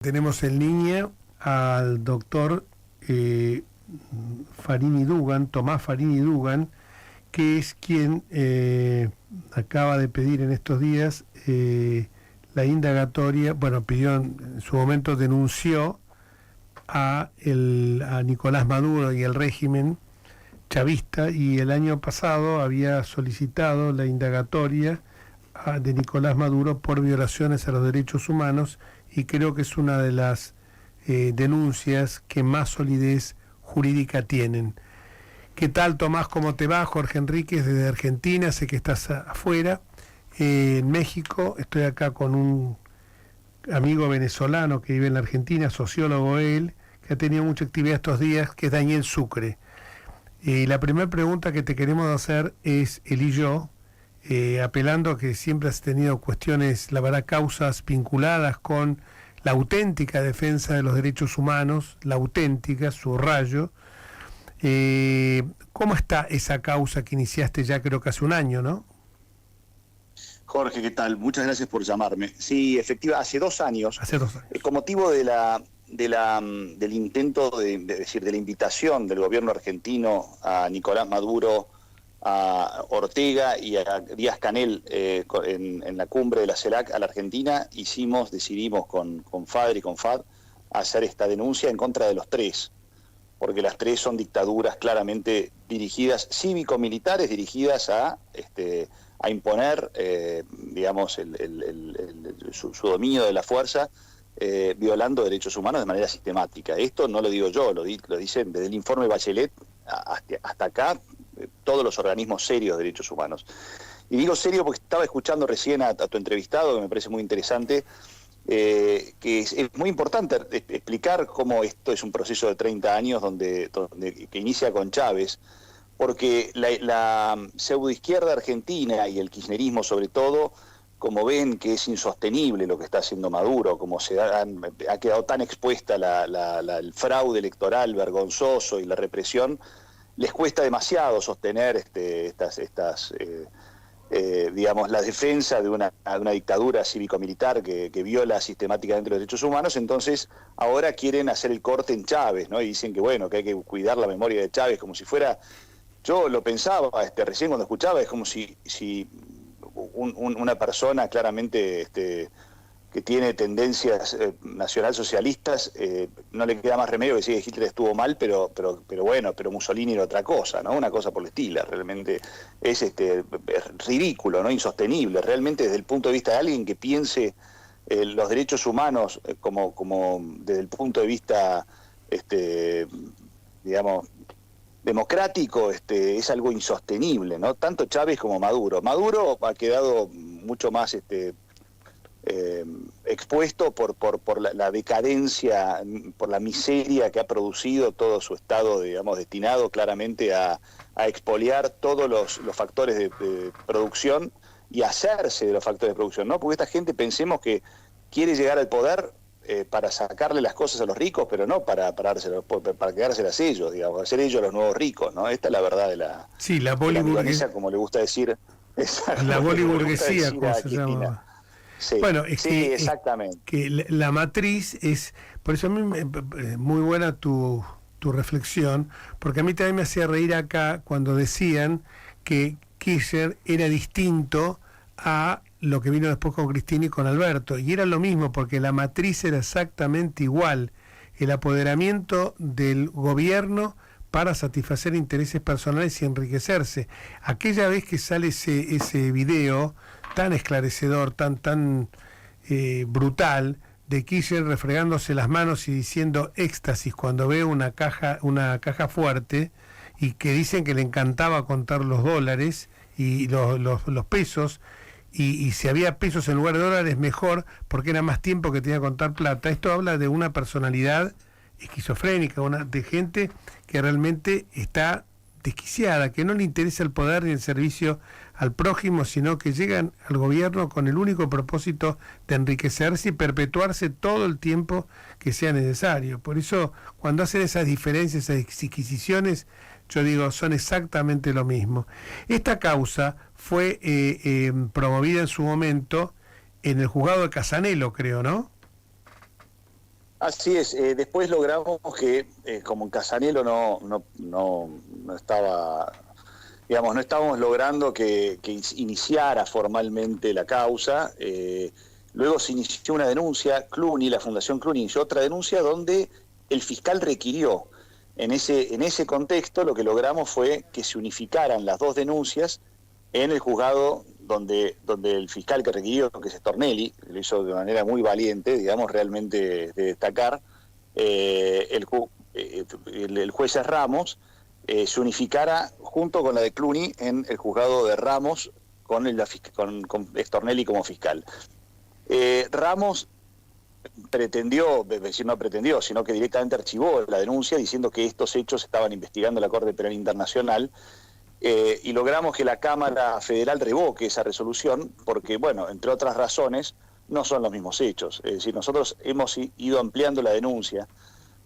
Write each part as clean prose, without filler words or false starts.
Tenemos en línea al doctor Farini Dugan, Tomás Farini Dugan, que es quien acaba de pedir en estos días la indagatoria, bueno, pidió en su momento, denunció a Nicolás Maduro y el régimen chavista, y el año pasado había solicitado la indagatoria de Nicolás Maduro por violaciones a los derechos humanos, y creo que es una de las denuncias que más solidez jurídica tienen. ¿Qué tal, Tomás? ¿Cómo te va? Jorge Enríquez desde Argentina, sé que estás afuera. En México estoy acá con un amigo venezolano que vive en la Argentina, sociólogo él, que ha tenido mucha actividad estos días, que es Daniel Sucre. La primera pregunta que te queremos hacer es, él y yo, apelando a que siempre has tenido cuestiones, la verdad, causas vinculadas con la auténtica defensa de los derechos humanos, la auténtica, subrayo. ¿Cómo está esa causa que iniciaste ya creo que hace un año, no? Jorge, ¿qué tal? Muchas gracias por llamarme. Sí, efectivamente, hace 2 años. Hace 2 años. Con motivo del intento de la invitación del gobierno argentino a Nicolás Maduro, a Ortega y a Díaz-Canel en la cumbre de la CELAC a la Argentina, decidimos con FADR y con FAD hacer esta denuncia en contra de los tres, porque las tres son dictaduras claramente dirigidas, cívico-militares, dirigidas a imponer, digamos, su dominio de la fuerza, violando derechos humanos de manera sistemática. Esto no lo digo yo, lo dicen desde el informe Bachelet hasta acá todos los organismos serios de derechos humanos. Y digo serio porque estaba escuchando recién a tu entrevistado, que me parece muy interesante, que es muy importante explicar cómo esto es un proceso de 30 años que inicia con Chávez, porque la pseudoizquierda argentina y el kirchnerismo sobre todo, como ven que es insostenible lo que está haciendo Maduro, como ha quedado tan expuesta el fraude electoral vergonzoso y la represión, les cuesta demasiado sostener digamos, la defensa de una dictadura cívico-militar que viola sistemáticamente los derechos humanos. Entonces ahora quieren hacer el corte en Chávez, ¿no? Y dicen que bueno, que hay que cuidar la memoria de Chávez, como si fuera... Yo lo pensaba recién cuando escuchaba, es como si una persona claramente que tiene tendencias nacionalsocialistas, no le queda más remedio que decir que Hitler estuvo mal, pero Mussolini era otra cosa, ¿no? Una cosa por el estilo. Realmente es ridículo, ¿no? Insostenible, realmente desde el punto de vista de alguien que piense los derechos humanos como desde el punto de vista, digamos, democrático, es algo insostenible, ¿no? Tanto Chávez como Maduro. Maduro ha quedado mucho más expuesto por la decadencia, por la miseria que ha producido todo su estado, digamos, destinado claramente a expoliar todos los factores de producción y hacerse de los factores de producción, ¿no? Porque esta gente, pensemos que quiere llegar al poder para sacarle las cosas a los ricos, pero no para quedárselas ellos, digamos, hacer ellos los nuevos ricos, ¿no? Esta es la verdad de la boliburguesía, como le gusta decir. La boliburguesía, como se llama. Sí, bueno, sí, exactamente. Que la matriz es, por eso a mí muy buena tu reflexión, porque a mí también me hacía reír acá cuando decían que Kirchner era distinto a lo que vino después con Cristina y con Alberto, y era lo mismo, porque la matriz era exactamente igual, el apoderamiento del gobierno para satisfacer intereses personales y enriquecerse. Aquella vez que sale ese video tan esclarecedor, tan brutal, de Kirchner refregándose las manos y diciendo éxtasis cuando ve una caja fuerte, y que dicen que le encantaba contar los dólares y los pesos, y si había pesos en lugar de dólares mejor, porque era más tiempo que tenía que contar plata. Esto habla de una personalidad esquizofrénica, de gente que realmente está desquiciada, que no le interesa el poder ni el servicio al prójimo, sino que llegan al gobierno con el único propósito de enriquecerse y perpetuarse todo el tiempo que sea necesario. Por eso, cuando hacen esas diferencias, esas exquisiciones, yo digo, son exactamente lo mismo. Esta causa fue promovida en su momento en el juzgado de Casanelo, creo, ¿no? Así es, después logramos que, como en Casanelo no estaba, digamos, no estábamos logrando que iniciara formalmente la causa, luego se inició una denuncia, Cluny, la Fundación Cluny inició otra denuncia donde el fiscal requirió. En ese contexto lo que logramos fue que se unificaran las dos denuncias en el juzgado donde el fiscal que requirió, que es Stornelli, lo hizo de manera muy valiente, digamos, realmente de destacar, el juez Ramos, se unificara junto con la de Cluny en el juzgado de Ramos con Stornelli como fiscal. Ramos pretendió, es decir, no pretendió, sino que directamente archivó la denuncia diciendo que estos hechos estaban investigando la Corte Penal Internacional, y logramos que la Cámara Federal revoque esa resolución porque, bueno, entre otras razones, no son los mismos hechos. Es decir, nosotros hemos ido ampliando la denuncia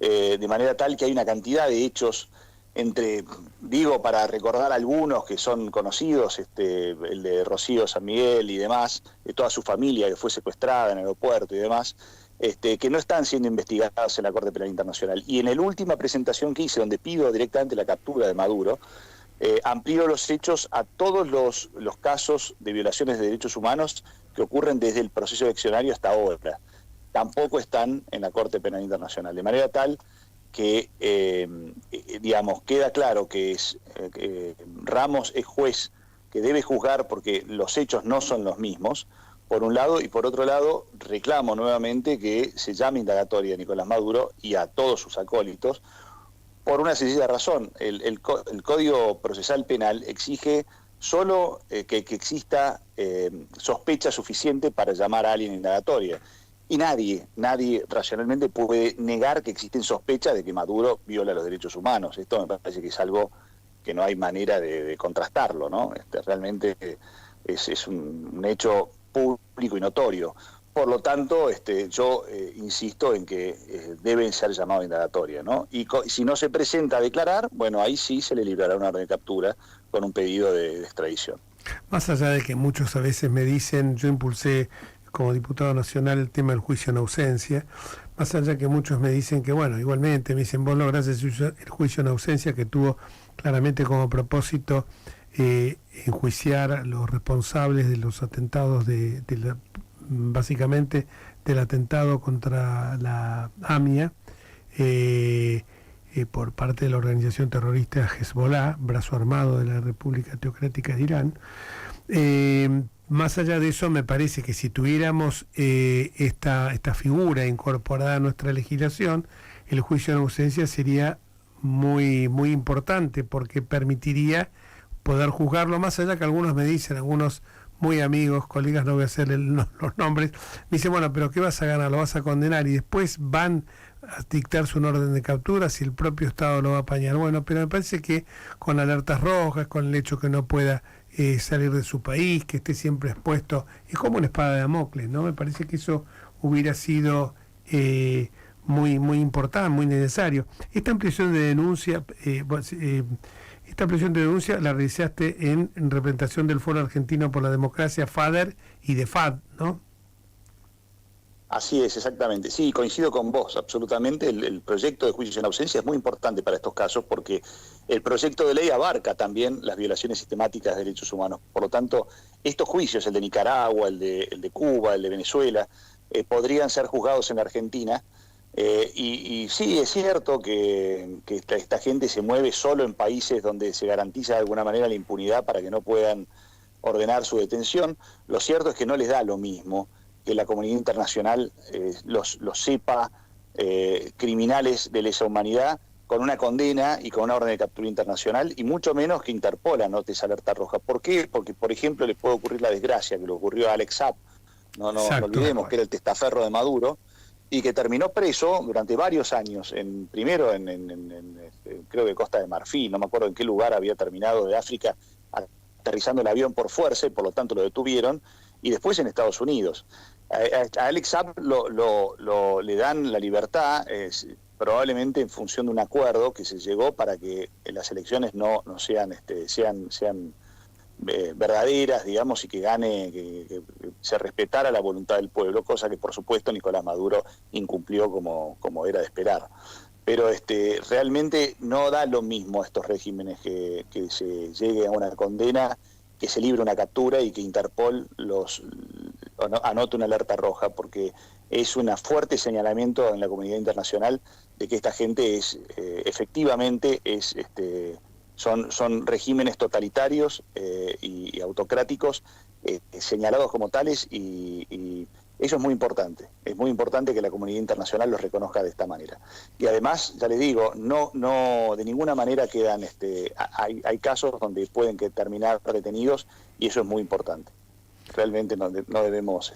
de manera tal que hay una cantidad de hechos para recordar algunos que son conocidos, el de Rocío San Miguel y demás, de toda su familia que fue secuestrada en el aeropuerto y demás, que no están siendo investigados en la Corte Penal Internacional. Y en la última presentación que hice, donde pido directamente la captura de Maduro, amplío los hechos a todos los casos de violaciones de derechos humanos que ocurren desde el proceso eleccionario hasta ahora. Tampoco están en la Corte Penal Internacional, de manera tal que, digamos, queda claro que Ramos es juez que debe juzgar porque los hechos no son los mismos, por un lado, y por otro lado, reclamo nuevamente que se llame indagatoria a Nicolás Maduro y a todos sus acólitos, por una sencilla razón. El Código Procesal Penal exige solo que exista sospecha suficiente para llamar a alguien indagatoria. Y nadie racionalmente puede negar que existen sospechas de que Maduro viola los derechos humanos. Esto me parece que es algo que no hay manera de contrastarlo, ¿no? Realmente es un hecho público y notorio. Por lo tanto, yo insisto en que deben ser llamados a indagatoria, ¿no? Y si no se presenta a declarar, bueno, ahí sí se le librará una orden de captura con un pedido de extradición. Más allá de que muchos a veces me dicen, yo impulsé como diputado nacional el tema del juicio en ausencia, más allá de que muchos me dicen que, bueno, igualmente me dicen, vos lográs el juicio en ausencia que tuvo claramente como propósito enjuiciar a los responsables de los atentados básicamente del atentado contra la AMIA por parte de la organización terrorista Hezbollah, brazo armado de la República Teocrática de Irán. Más allá de eso, me parece que si tuviéramos esta figura incorporada a nuestra legislación, el juicio en ausencia sería muy, muy importante porque permitiría poder juzgarlo, más allá que algunos me dicen, algunos muy amigos, colegas, no voy a hacer los nombres, me dicen, bueno, pero ¿qué vas a ganar? ¿Lo vas a condenar? Y después van a dictarse una orden de captura si el propio Estado lo va a apañar. Bueno, pero me parece que con alertas rojas, con el hecho que no pueda salir de su país, que esté siempre expuesto, es como una espada de Damocles, ¿no? Me parece que eso hubiera sido muy, muy importante, muy necesario. Esta ampliación de denuncia... Esta ampliación de denuncia la realizaste en representación del Foro Argentino por la Democracia, FADER y de FAD, ¿no? Así es, exactamente. Sí, coincido con vos, absolutamente. El proyecto de juicio en ausencia es muy importante para estos casos porque el proyecto de ley abarca también las violaciones sistemáticas de derechos humanos. Por lo tanto, estos juicios, el de Nicaragua, el de Cuba, el de Venezuela, podrían ser juzgados en la Argentina. Y sí, es cierto que esta gente se mueve solo en países donde se garantiza de alguna manera la impunidad para que no puedan ordenar su detención. Lo cierto es que no les da lo mismo que la comunidad internacional los sepa criminales de lesa humanidad con una condena y con una orden de captura internacional, y mucho menos que Interpol anote esa alerta roja. ¿Por qué? Porque, por ejemplo, les puede ocurrir la desgracia que le ocurrió a Alex Saab, no olvidemos que era el testaferro de Maduro, y que terminó preso durante varios años, primero creo que Costa de Marfil, no me acuerdo en qué lugar había terminado de África, aterrizando el avión por fuerza y por lo tanto lo detuvieron, y después en Estados Unidos. A Alex Saab le dan la libertad, probablemente en función de un acuerdo que se llegó para que las elecciones no sean verdaderas, digamos, y que gane, que se respetara la voluntad del pueblo, cosa que por supuesto Nicolás Maduro incumplió como era de esperar. Pero realmente no da lo mismo a estos regímenes que se llegue a una condena, que se libre una captura y que Interpol anote una alerta roja, porque es un fuerte señalamiento en la comunidad internacional de que esta gente efectivamente son regímenes totalitarios y autocráticos, señalados como tales, y eso es muy importante que la comunidad internacional los reconozca de esta manera. Y además, ya les digo, no de ninguna manera quedan, hay casos donde pueden terminar retenidos, y eso es muy importante. Realmente no debemos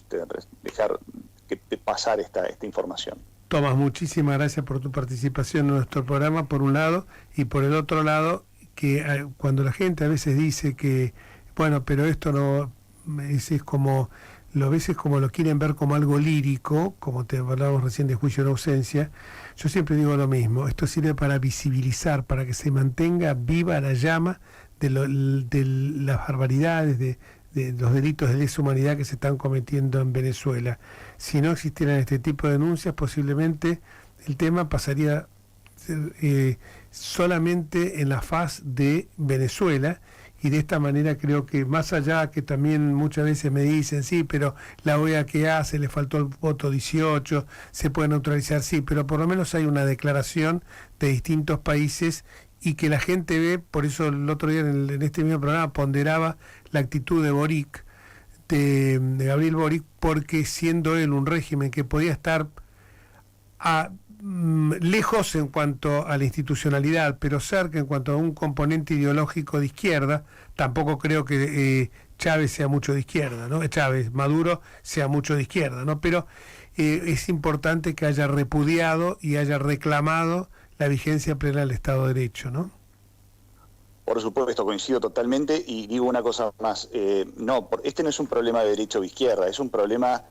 dejar de pasar esta información. Tomás, muchísimas gracias por tu participación en nuestro programa, por un lado, y por el otro lado, que cuando la gente a veces dice que, bueno, pero esto no, es como... a veces como lo quieren ver como algo lírico, como te hablábamos recién de juicio de ausencia, yo siempre digo lo mismo, esto sirve para visibilizar, para que se mantenga viva la llama de las barbaridades, de los delitos de lesa humanidad que se están cometiendo en Venezuela. Si no existieran este tipo de denuncias, posiblemente el tema pasaría solamente en la faz de Venezuela. Y de esta manera creo que, más allá que también muchas veces me dicen, sí, pero la OEA ¿qué hace? Le faltó el voto 18, se puede neutralizar, sí, pero por lo menos hay una declaración de distintos países y que la gente ve. Por eso el otro día en este mismo programa ponderaba la actitud de Boric, de Gabriel Boric, porque siendo él un régimen que podía estar lejos en cuanto a la institucionalidad, pero cerca en cuanto a un componente ideológico de izquierda, tampoco creo que Chávez sea mucho de izquierda, ¿no? Maduro sea mucho de izquierda, ¿no? Pero es importante que haya repudiado y haya reclamado la vigencia plena del Estado de Derecho, ¿no? Por supuesto, coincido totalmente, y digo una cosa más, este no es un problema de derecha o izquierda, es un problema...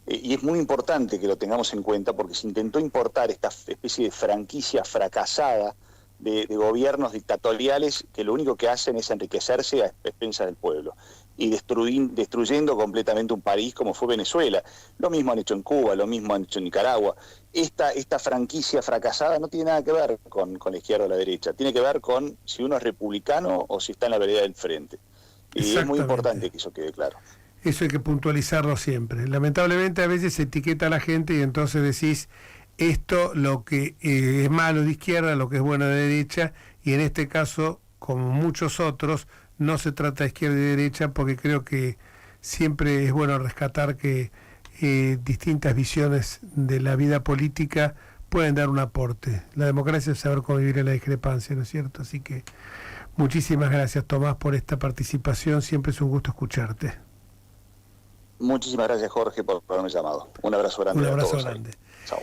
y es muy importante que lo tengamos en cuenta, porque se intentó importar esta especie de franquicia fracasada de gobiernos dictatoriales que lo único que hacen es enriquecerse a expensas del pueblo y destruyendo completamente un país como fue Venezuela. Lo mismo han hecho en Cuba, lo mismo han hecho en Nicaragua. Esta franquicia fracasada no tiene nada que ver con la izquierda o la derecha, tiene que ver con si uno es republicano o si está en la vereda del frente. Y es muy importante que eso quede claro. Eso hay que puntualizarlo siempre. Lamentablemente a veces se etiqueta a la gente y entonces decís esto, lo que es malo de izquierda, lo que es bueno de derecha, y en este caso, como muchos otros, no se trata de izquierda y derecha, porque creo que siempre es bueno rescatar que distintas visiones de la vida política pueden dar un aporte. La democracia es saber convivir en la discrepancia, ¿no es cierto? Así que muchísimas gracias, Tomás, por esta participación. Siempre es un gusto escucharte. Muchísimas gracias, Jorge, por haberme llamado. Un abrazo grande. Un abrazo grande. Chao.